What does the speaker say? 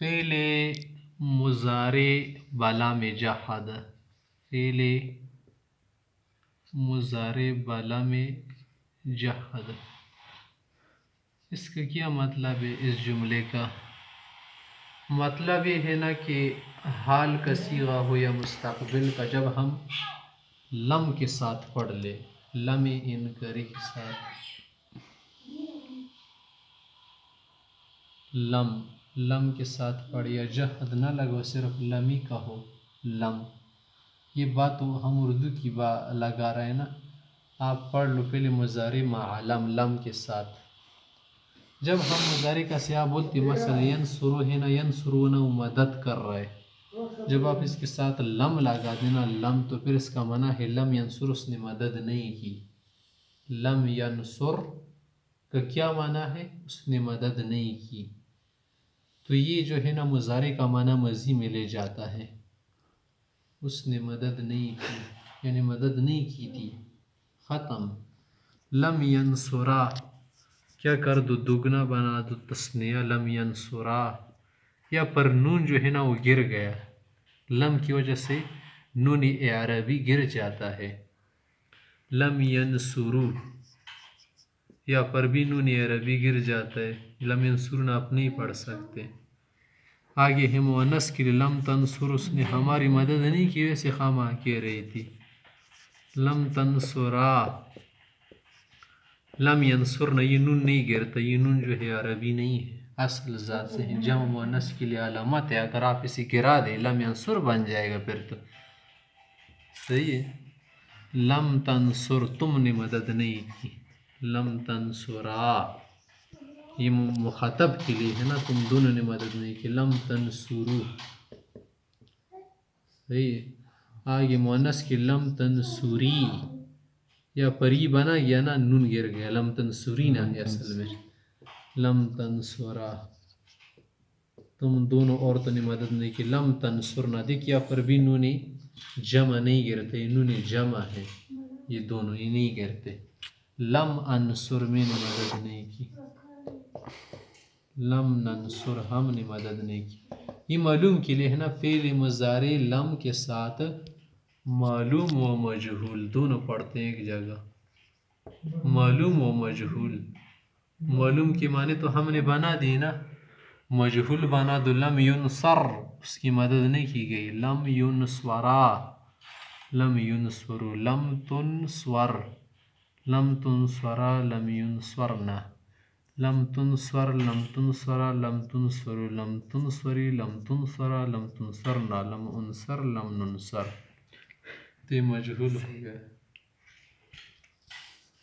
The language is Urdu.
فعل مضارع بلا میں جحد، فعل مضارع بلا میں جحد، اس کا کیا مطلب ہے؟ اس جملے کا مطلب یہ ہے نا کہ حال کا صیغہ ہو یا مستقبل کا، جب ہم لم کے ساتھ پڑھ لے، لم انکاری کے ساتھ، لم کے ساتھ پڑھ یا جہد نہ لگو، صرف لمی کا ہو، لم، یہ بات ہم اردو کی لگا رہے ہیں نا، آپ پڑھ لو پہلے مضارع مع لم کے ساتھ. جب ہم مضارع کا سیاح بولتے مثلا ینصرو ہے نا، ینصرون وہ مدد کر رہے، جب آپ اس کے ساتھ لم لگا دینا، لم، تو پھر اس کا معنی ہے لم ینصر، اس نے مدد نہیں کی. لم ینصر کا کیا معنی ہے؟ اس نے مدد نہیں کی. تو یہ جو ہے نا مضارع کا معنی ماضی میں لے جاتا ہے، اس نے مدد نہیں کی یعنی مدد نہیں کی تھی. ختم. لم ینصرا کیا کر دو؟ دگنا بنا دو تثنیہ، لم ینصرا، یا پر نون جو ہے نا وہ گر گیا، لم کی وجہ سے نون اعرابی گر جاتا ہے. لم ینصرو، یا پر بھی نون عربی گر جاتا ہے، لم ینصرون آپ نہیں پڑھ سکتے. آگے ہے مؤنث کے لیے لم تنصر، اس نے ہماری مدد نہیں کی، ویسے خامہ کہہ رہی تھی. لم تنصرا، لم ینصرن، یہ نون نہیں گرتا، یہ نون جو ہے عربی نہیں ہے، اصل ذات سے ہے، جمع مؤنث کے لیے علامت ہے، اگر آپ اسے گرا دیں لم ینصر بن جائے گا پھر تو صحیح ہے. لم تنصر، تم نے مدد نہیں کی، لم تنصرا یہ مخاطب کے لیے ہے نا، تم دونوں نے مدد نہیں کی. لم تنصرو صحیح ہے. آگے مؤنث کی لم تنصری، یا پری بنا گیا نا، نون گر گیا، لم تنصرینا ہے اصل میں. لم تنصرا، تم دونوں عورتوں نے مدد نہیں کی. لم تنصرنا، دیکھیا پر بھی نون جمع نہیں گرتے، یہ نون جمع ہے، یہ دونوں یہ نہیں گرتے. لم انصر، میں نے مدد نہیں کی. لم ننصر، ہم نے مدد نہیں کی. یہ معلوم کے لیے ہے نا، فعل مضارع لم کے ساتھ معلوم و مجہول دونوں پڑھتے ہیں ایک جگہ. معلوم و مجہول، معلوم کے معنی تو ہم نے بنا دی نا، مجہول بنا دو. لم ینصر، اس کی مدد نہیں کی گئی. لم ینصورا، لم ینصرو. لم تنصور، لم تنصرا، لم ینصرنا. لم تنصر، لم تنصرا، لم تنصرو. لم تنصری، لم تنصرا، لم تنصرنا. لم انصر، لم ننصر. تو یہ مجہول ہو گیا.